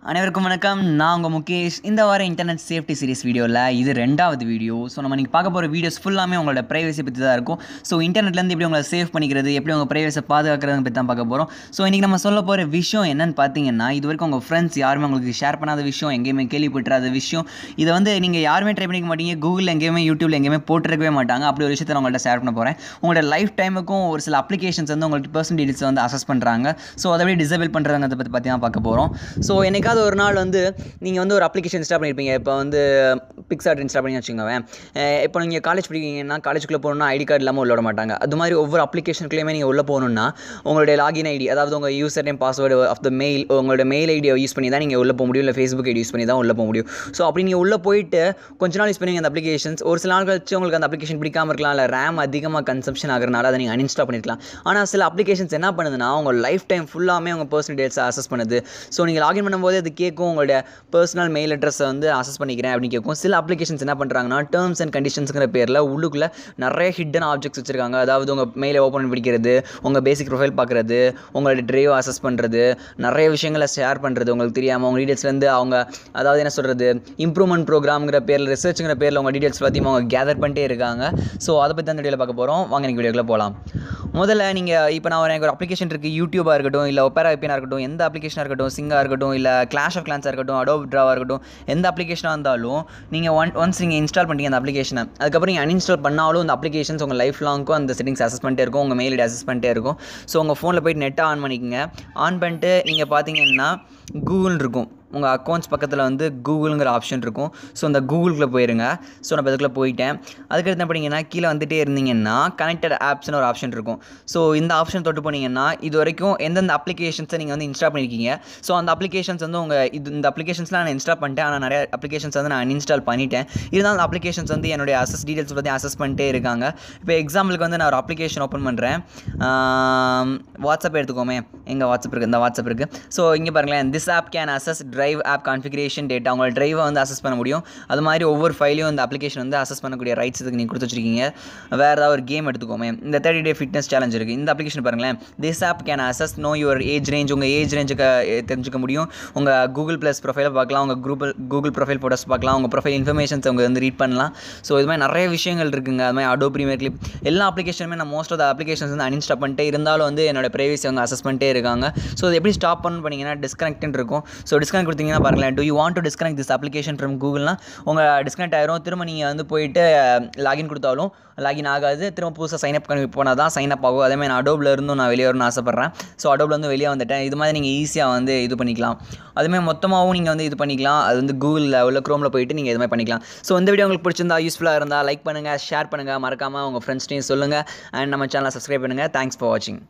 அனைவருக்கும் வணக்கம். நான் உங்கள் முகேஷ். இந்த வாரம் இன்டர்நெட் சேஃப்டி சீரிஸ் வீடியோவில் இது 2வது வீடியோ. ஸோ நம்ம நீங்கள் பார்க்க போகிற வீடியோஸ் ஃபுல்லாமே உங்களோட ப்ரைவசி பற்றி தான் இருக்கும். ஸோ இன்டர்நெட்லேருந்து எப்படி உங்களை சேவ் பண்ணிக்கிறது, எப்படி உங்கள் ப்ரைவசியை பாதுகாக்கிறத பற்றி தான் பார்க்க போகிறோம். ஸோ இன்றைக்கி நம்ம சொல்ல போகிற விஷயம் என்னென்னு பார்த்தீங்கன்னா, இது வரைக்கும் உங்கள் ஃப்ரெண்ட்ஸ் யாருமே உங்களுக்கு ஷேர் பண்ணாத விஷயம், எங்கேயுமே கேள்விப்பட்டாத விஷயம். இதை வந்து நீங்கள் யாருமே ட்ரை பண்ணிக்க மாட்டீங்க, கூகுளில் எங்கேயுமே யூடியூப்ல எங்கேயுமே போட்டுருக்கவே மாட்டாங்க. அப்படி ஒரு விஷயத்தை நான் உங்கள்கிட்ட ஷேர் பண்ண போகிறேன். உங்களோட லைஃப் டைமுக்கும் ஒரு சில அப்ளிகேஷன்ஸ் வந்து உங்களுக்கு பர்சனல் டீடைல்ஸ் வந்து அசஸ் பண்ணுறாங்க. ஸோ அதை எப்படி டிசேபிள் பண்ணுறாங்கிறத பற்றி தான் பார்க்க போகிறோம். ஸோ என்னைக்காவது ஒரு நாள் வந்து நீங்கள் வந்து ஒரு அப்ளிகேஷன் இன்ஸ்டால் பண்ணியிருப்பீங்க. இப்போ வந்து பிக்சார்ட் இன்ஸ்டால் பண்ணி வச்சுக்கோங்க. இப்போ நீங்கள் காலேஜ் படிக்கிறீங்கன்னா காலேஜுக்குள்ளே போகணுன்னா ஐடி கார்டு இல்லாமல் உள்ள விட மாட்டாங்க. அது மாதிரி ஒவ்வொரு அப்ளிகேஷனுக்குள்ளேயுமே நீங்கள் உள்ளே போகணுன்னா உங்களுடைய லாகின் ஐடி, அதாவது உங்கள் user name password of the mail, உங்களோட மெயில் ஐடியை யூஸ் பண்ணி தான் நீங்கள் உள்ளே போக முடியும். இல்லை ஃபேஸ்புக் ஐடி யூஸ் பண்ணி தான் உள்ளே போக முடியும். ஸோ அப்படி நீங்கள் உள்ளே போயிட்டு கொஞ்ச நாள் யூஸ் பண்ணி அந்த அப்ளிகேஷன்ஸ் ஒரு சில நாள் கழிச்சு உங்களுக்கு அந்த அப்ளிகேஷன் பிடிக்காமல் இருக்கலாம், இல்லை ரேம் அதிகமாக கன்சம்ஷன் ஆகிறனால அதை நீங்கள் அன்இன்ஸ்டால் பண்ணிருக்கலாம். ஆனால் சில அப்ளிகேஷன்ஸ் என்ன பண்ணுதுன்னா உங்கள் லைஃப் டைம் ஃபுல்லாமே உங்கள் பர்சனல் டீடைல்ஸை அசஸ் பண்ணுது. ஸோ நீங்கள் லாகின் பண்ணும்போது அது கேட்கும், உங்களுடைய பர்சனல் மெயில் அட்ரஸை வந்து அசஸ் பண்ணிக்கிறேன் அப்படின்னு கேட்கும். சில அப்ளிகேஷன்ஸ் என்ன பண்ணுறாங்கன்னா டேர்ம்ஸ் அண்ட் கண்டிஷன்ஸுங்கிற பேரில் உள்ளுக்குள்ளே நிறைய ஹிடன் ஆப்ஜெக்ட்ஸ் வச்சுருக்காங்க. அதாவது உங்கள் மெயிலை ஓப்பன் பண்ணி பிடிக்கிறது, உங்கள் பேசிக் ப்ரொஃபைல் பார்க்குறது, உங்களோட ட்ரைவ் அசஸ் பண்ணுறது, நிறைய விஷயங்களை ஷேர் பண்ணுறது உங்களுக்கு தெரியாமல் உங்கள் டீடைல்ஸ்லேருந்து அவங்க, அதாவது என்ன சொல்கிறது, இம்ப்ரூவ்மெண்ட் ப்ரோக்ராம்ங்கிற பேரில், ரிசர்ச்சுங்கிற பேரில் உங்கள் டீடைல்ஸ் எல்லாத்தையும் அவங்க கேதர் பண்ணிட்டே இருக்காங்க. ஸோ அதை பற்றி அந்த வீடியோவில் பார்க்க போகிறோம். வாங்க எனக்கு வீடியோக்குள்ளே போகலாம். முதல்ல நீங்கள் இப்போ நான் எனக்கு ஒரு அப்ளிகேஷன் இருக்குது, யூடியூபாக இருக்கட்டும், இல்லை ஒப்பேரா VPN இருக்கட்டும், எந்த அப்ளிகேஷனாக இருக்கட்டும், சிங்காக இருக்கட்டும், இல்லை கிளாஷ் ஆஃப் கிளான்ஸாக இருக்கட்டும், அடோப் ட்ராவாக இருக்கட்டும், எந்த அப்ளிகேஷனாக இருந்தாலும் நீங்கள் ஒன்ஸ் நீங்கள் இன்ஸ்டால் பண்ணிட்டீங்க அந்த அப்ளிகேஷனை, அதுக்கப்புறம் நீங்கள் அன்இன்ஸ்டால் பண்ணாலும் அந்த அப்ளிகேஷன்ஸ் உங்கள் லைஃப் லாங்க்கும் அந்த செட்டிங்ஸ் அசஸ் பண்ணிட்டே இருக்கும், உங்கள் மெயில் ஐடி அசஸ் பண்ணிட்டே இருக்கும். ஸோ உங்கள் ஃபோனில் போய்ட்டு நெட்டை ஆன் பண்ணிக்கோங்க. ஆன் பண்ணிட்டு நீங்கள் பார்த்தீங்கன்னா கூகுள் இருக்கும், உங்கள் அக்கௌண்ட்ஸ் பக்கத்தில் வந்து கூகுளுங்கிற ஆப்ஷன் இருக்கும். ஸோ அந்த கூகுளுக்குள்ளே போயிருங்க. ஸோ நான் அதுக்குள்ளே போயிட்டேன். அதுக்கடுத்து என்ன பண்ணிங்கன்னா கீழே வந்துகிட்டே இருந்தீங்கன்னா கனெக்டட் ஆப்ஸ்னு ஒரு ஆப்ஷன் இருக்கும். ஸோ இந்த ஆப்ஷன் தொட்டு போனீங்கன்னா இது வரைக்கும் எந்தெந்த அப்ளிகேஷன்ஸை நீங்கள் வந்து இன்ஸ்டால் பண்ணியிருக்கீங்க. ஸோ அந்த அப்ளிகேஷன்ஸ் வந்து இந்த அப்ளிகேஷன்ஸ்லாம் நான் இன்ஸ்டால் பண்ணிட்டேன். ஆனால் நிறைய அப்ளிகேஷன்ஸ் வந்து நான் அன்இன்ஸ்டால் பண்ணிட்டேன். இருந்தாலும் அந்த அப்ளிகேஷன்ஸ் வந்து என்னுடைய அசஸ் டீடைல்ஸ் பற்றி அசஸ் பண்ணிட்டே இருக்காங்க. இப்போ எக்ஸாம்பிளுக்கு வந்து நான் ஒரு அப்ளிகேஷன் ஓப்பன் பண்ணுறேன். வாட்ஸ்அப் எடுத்துக்கோமே, எங்கள் வாட்ஸ்அப் இருக்குது, இந்த வாட்ஸ்அப் இருக்குது. ஸோ இங்கே பாருங்களேன், this app can access drive app configuration data. உங்களோட டிரைவை வந்து அசஸ் பண்ண முடியும். அது மாதிரி ஒவ்வொரு ஃபைலையும் இந்த அப்ளிகேஷன் வந்து அசஸ் பண்ணக்கூடிய ரைட்ஸ் இதுக்கு நீங்கள் கொடுத்து வச்சிருக்கீங்க. வேறு ஏதாவது ஒரு கேம் எடுத்துக்கோமே, இந்த 30 டே ஃபிட்னஸ் சேலஞ்ச் இருக்குது. இந்த அப்ளிகேஷன் பாருங்களேன், this app can access know your age range. உங்கள் ஏஜ் ரேஞ்சுக்கு தெரிஞ்சுக்க முடியும். உங்கள் கூகுள் ப்ளஸ் ப்ரொஃபைலை பார்க்கலாம், உங்கள் கூகுள் ப்ரொஃபைல் ஃபோட்டோஸ் பார்க்கலாம், உங்கள் ப்ரொஃபைல் இன்ஃபர்மேஷன்ஸ் அவங்க வந்து ரீட் பண்ணலாம். ஸோ இது மாதிரி நிறைய விஷயங்கள் இருக்குங்க. அது மாதிரி அடோப் ப்ரீமியர் கிளிப் எல்லா அப்ளிகேஷனுமே நான் மோஸ்ட் ஆஃப் த அப்ளிகேஷன்ஸ் வந்து அன்இன்ஸ்டால் பண்ணிட்டே இருந்தாலும் வந்து என்னோட ப்ரைவசி அவங்க அசஸ் பண்ணிட்டே இருக்காங்க. ஸோ இது எப்படி ஸ்டாப் பண்ணணும்னு பண்ணிங்கன்னா டிஸ்கனெக்ட்னு இருக்கும். ஸோ டிஸ்கனெக்ட் கொடுத்தீங்கன்னா பாருங்களேன், do you want to disconnect this application from Google-னா உங்கள் டிஸ்கனெக்ட் ஆயிரும். திரும்ப நீங்கள் வந்து போயிட்டு லாகின் கொடுத்தாலும் லாகின் ஆகாது. திரும்ப புதுசாக சைன் அப் பண்ணி போனால் தான் சைன் அப் ஆகும். அதேமாதிரி நான் அடோபில் இருந்தும் நான் வெளியே வரணும்னு ஆசைப்பட்றேன். ஸோ அடோபில் வந்து வெளியே வந்துட்டேன். இது மாதிரி நீங்கள் ஈஸியாக வந்து இது பண்ணிக்கலாம். அதுமாதிரி மொத்தமாகவும் நீங்கள் வந்து இது பண்ணிக்கலாம். அது வந்து கூகுளில் உள்ள க்ரோமில் போயிட்டு நீங்கள் இது மாதிரி பண்ணிக்கலாம். ஸோ இந்த வீடியோ உங்களுக்கு பிடிச்சிருந்தா, யூஸ்ஃபுல்லாக இருந்தால் லைக் பண்ணுங்கள், ஷேர் பண்ணுங்கள், மறக்காமல் உங்கள் ஃப்ரெண்ட்ஸ்டையும் சொல்லுங்கள். அண்ட் நம்ம சேனலை சப்ஸ்கிரைப் பண்ணுங்கள். தேங்க்ஸ் ஃபார் வாட்சிங்.